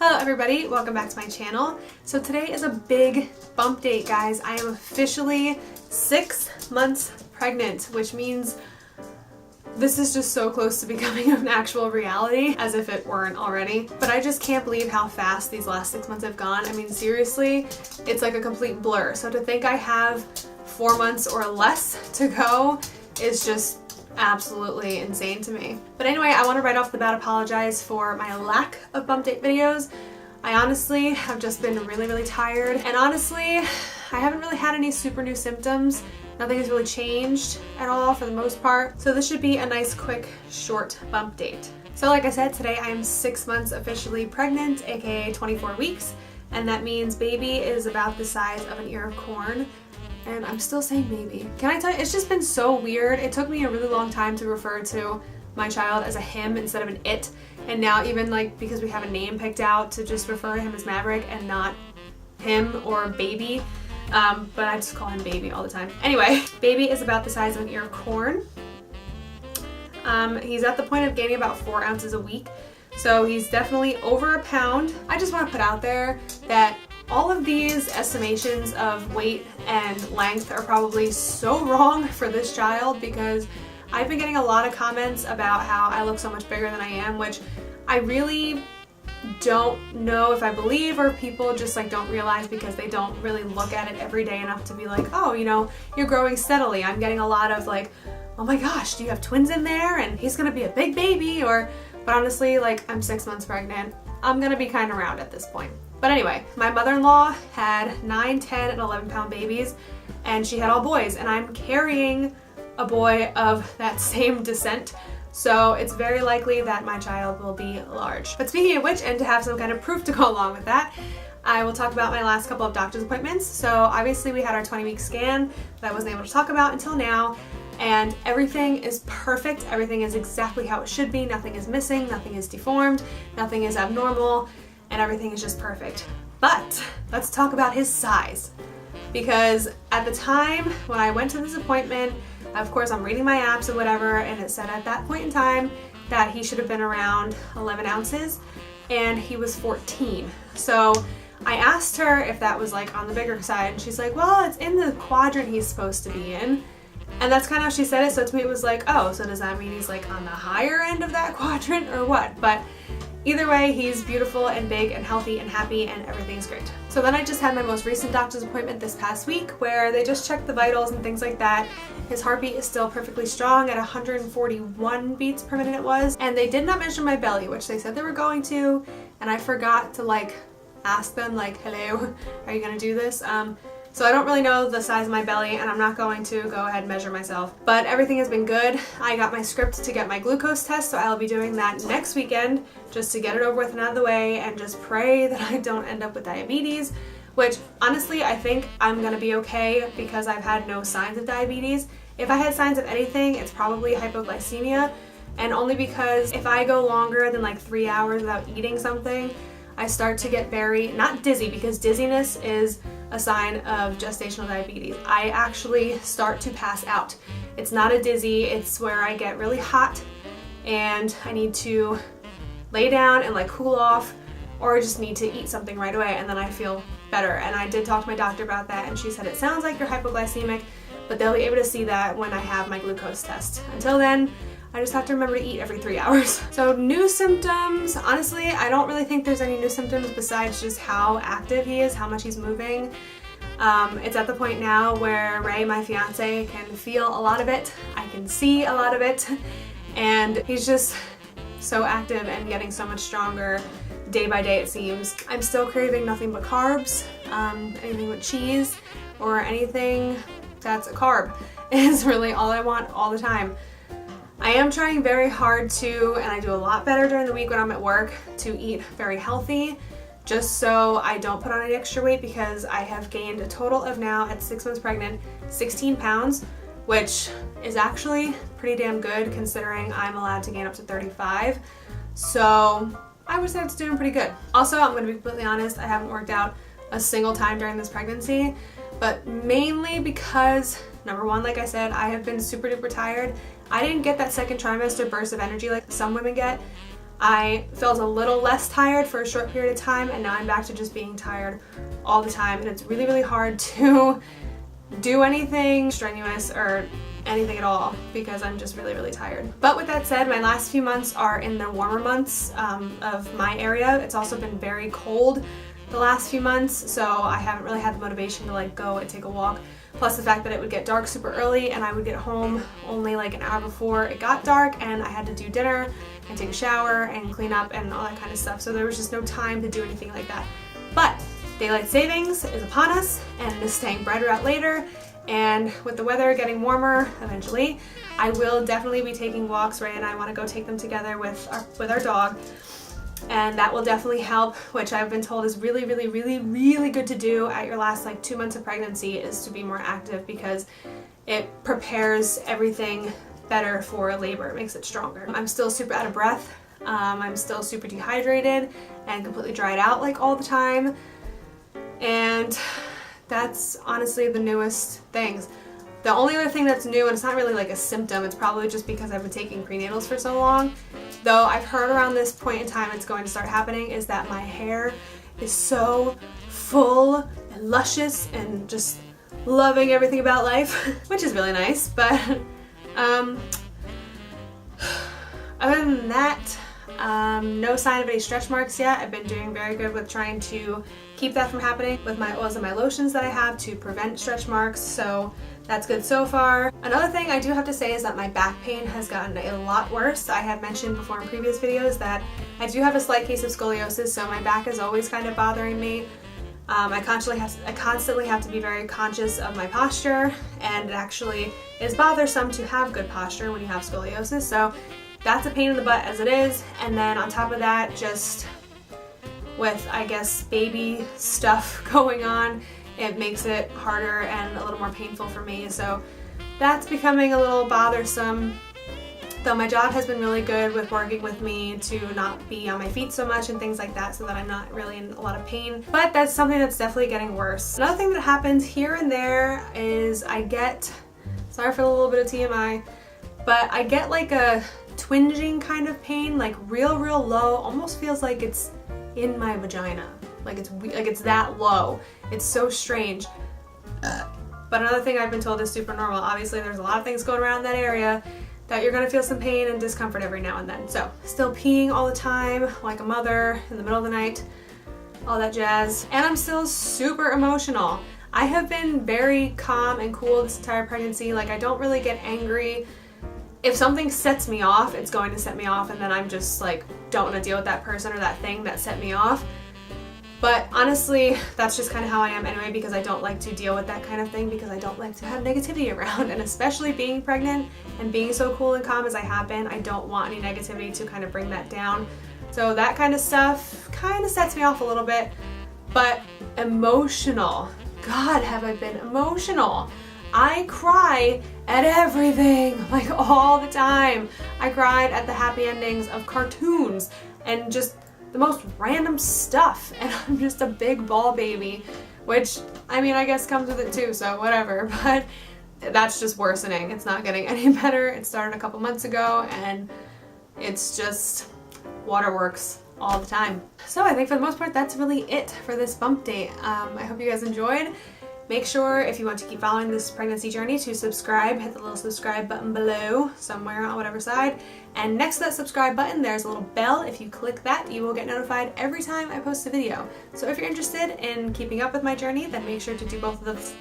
Hello everybody, welcome back to my channel. So today is a big bump date, guys. I am officially 6 months pregnant, which means this is just so close to becoming an actual reality, as if it weren't already. But I just can't believe how fast these last 6 months have gone. I mean, seriously, it's like a complete blur. So to think I have 4 months or less to go is just absolutely insane to me. But anyway, I want to right off the bat apologize for my lack of bump date videos. I honestly have just been really tired, and honestly I haven't really had any super new symptoms. Nothing has really changed at all for the most part, so this should be a nice quick short bump date. So like I said, today I am 6 months officially pregnant, aka 24 weeks, and that means baby is about the size of an ear of corn. And I'm still saying baby. Can I tell you, it's just been so weird. It took me a really long time to refer to my child as a him instead of an it. And now even like because we have a name picked out, to just refer to him as Maverick and not him or baby. But I just call him baby all the time. Anyway, baby is about the size of an ear of corn. He's at the point of gaining about 4 ounces a week. So he's definitely over a pound. I just want to put out there that all of these estimations of weight and length are probably so wrong for this child, because I've been getting a lot of comments about how I look so much bigger than I am, which I really don't know if I believe, or people just like don't realize because they don't really look at it every day enough to be like, oh, you know, you're growing steadily. I'm getting a lot of like, oh my gosh, do you have twins in there? And he's gonna be a big baby, or, but honestly, like, I'm 6 months pregnant. I'm gonna be kind of round at this point. But anyway, my mother-in-law had 9, 10, and 11-pound babies, and she had all boys, and I'm carrying a boy of that same descent, so it's very likely that my child will be large. But speaking of which, and to have some kind of proof to go along with that, I will talk about my last couple of doctor's appointments. So obviously we had our 20-week scan that I wasn't able to talk about until now, and everything is perfect. Everything is exactly how it should be. Nothing is missing, nothing is deformed, nothing is abnormal, and everything is just perfect. But let's talk about his size, because at the time when I went to this appointment, of course I'm reading my apps and whatever, and it said at that point in time that he should have been around 11 ounces, and he was 14. So I asked her if that was like on the bigger side, and she's like, well, it's in the quadrant he's supposed to be in. And that's kind of how she said it, so to me it was like, oh, so does that mean he's like on the higher end of that quadrant or what? But either way, he's beautiful and big and healthy and happy, and everything's great. So then I just had my most recent doctor's appointment this past week, where they just checked the vitals and things like that. His heartbeat is still perfectly strong at 141 beats per minute it was. And they did not measure my belly, which they said they were going to, and I forgot to like ask them like, hello, are you gonna do this? So I don't really know the size of my belly, and I'm not going to go ahead and measure myself. But everything has been good. I got my script to get my glucose test, so I'll be doing that next weekend just to get it over with and out of the way, and just pray that I don't end up with diabetes, which honestly I think I'm gonna be okay because I've had no signs of diabetes. If I had signs of anything, it's probably hypoglycemia, and only because if I go longer than like 3 hours without eating something, I start to get very, not dizzy, because dizziness is a sign of gestational diabetes. I actually start to pass out. It's not a dizzy, it's where I get really hot and I need to lay down and like cool off, or I just need to eat something right away, and then I feel better. And I did talk to my doctor about that, and she said it sounds like you're hypoglycemic, but they'll be able to see that when I have my glucose test. Until then, I just have to remember to eat every 3 hours. So new symptoms, honestly, I don't really think there's any new symptoms besides just how active he is, how much he's moving. It's at the point now where Ray, my fiance, can feel a lot of it. I can see a lot of it. And he's just so active and getting so much stronger day by day, it seems. I'm still craving nothing but carbs. Anything with cheese or anything that's a carb is really all I want all the time. I am trying very hard to, and I do a lot better during the week when I'm at work, to eat very healthy, just so I don't put on any extra weight, because I have gained a total of now, at 6 months pregnant, 16 pounds, which is actually pretty damn good considering I'm allowed to gain up to 35. So I would say it's doing pretty good. Also, I'm going to be completely honest, I haven't worked out a single time during this pregnancy, but mainly because, number one, like I said, I have been super duper tired. I didn't get that second trimester burst of energy like some women get. I felt a little less tired for a short period of time, and now I'm back to just being tired all the time, and it's really, really hard to do anything strenuous or anything at all because I'm just really, really tired. But with that said, my last few months are in the warmer months of my area. It's also been very cold the last few months, so I haven't really had the motivation to like go and take a walk. Plus the fact that it would get dark super early and I would get home only like an hour before it got dark, and I had to do dinner and take a shower and clean up and all that kind of stuff. So there was just no time to do anything like that. But daylight savings is upon us and it is staying brighter out later. And with the weather getting warmer eventually, I will definitely be taking walks. Ray and I want to go take them together with our dog. And that will definitely help, which I've been told is really, really, really, really good to do at your last like 2 months of pregnancy, is to be more active because it prepares everything better for labor. It makes it stronger. I'm still super out of breath. I'm still super dehydrated and completely dried out like all the time. And that's honestly the newest things. The only other thing that's new, and it's not really like a symptom, it's probably just because I've been taking prenatals for so long, though I've heard around this point in time it's going to start happening, is that my hair is so full and luscious and just loving everything about life, which is really nice. But other than that, no sign of any stretch marks yet. I've been doing very good with trying to keep that from happening with my oils and my lotions that I have to prevent stretch marks, so that's good so far. Another thing I do have to say is that my back pain has gotten a lot worse. I had mentioned before in previous videos that I do have a slight case of scoliosis, so my back is always kind of bothering me. I constantly have to be very conscious of my posture, and it actually is bothersome to have good posture when you have scoliosis, so that's a pain in the butt as it is. And then on top of that, just with, I guess, baby stuff going on, it makes it harder and a little more painful for me. So that's becoming a little bothersome. Though my job has been really good with working with me to not be on my feet so much and things like that, so that I'm not really in a lot of pain. But that's something that's definitely getting worse. Another thing that happens here and there is I get, sorry for a little bit of TMI, but I get like a twinging kind of pain, like real low, almost feels like it's in my vagina. Like it's that low. It's so strange. But another thing I've been told is super normal. Obviously there's a lot of things going around in that area that you're gonna feel some pain and discomfort every now and then. So still peeing all the time like a mother in the middle of the night, all that jazz. And I'm still super emotional. I have been very calm and cool this entire pregnancy. Like I don't really get angry. If something sets me off, it's going to set me off, and then I'm just like, don't want to deal with that person or that thing that set me off. But honestly, that's just kind of how I am anyway, because I don't like to deal with that kind of thing, because I don't like to have negativity around. And especially being pregnant and being so cool and calm as I have been, I don't want any negativity to kind of bring that down. So that kind of stuff kind of sets me off a little bit. But emotional, God, have I been emotional. I cry at everything, like all the time. I cried at the happy endings of cartoons and just the most random stuff, and I'm just a big ball baby, which, I mean, I guess comes with it too, so whatever, but that's just worsening. It's not getting any better. It started a couple months ago, and it's just waterworks all the time. So I think for the most part, that's really it for this bump date. I hope you guys enjoyed. Make sure, if you want to keep following this pregnancy journey, to subscribe. Hit the little subscribe button below, somewhere on whatever side. And next to that subscribe button, there's a little bell. If you click that, you will get notified every time I post a video. So if you're interested in keeping up with my journey, then make sure to do both of those.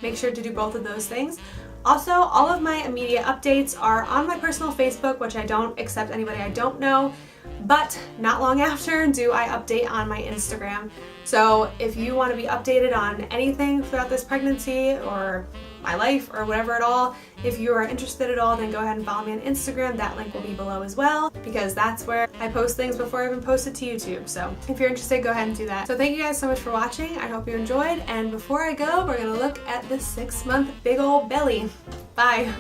Make sure to do both of those things. Also, all of my immediate updates are on my personal Facebook, which I don't accept anybody I don't know. But not long after do I update on my Instagram. So if you want to be updated on anything throughout this pregnancy or my life or whatever at all, if you are interested at all, then go ahead and follow me on Instagram. That link will be below as well, because that's where I post things before I even post it to YouTube. So if you're interested, go ahead and do that. So thank you guys so much for watching. I hope you enjoyed. And before I go, we're going to look at the 6-month big old belly. Bye.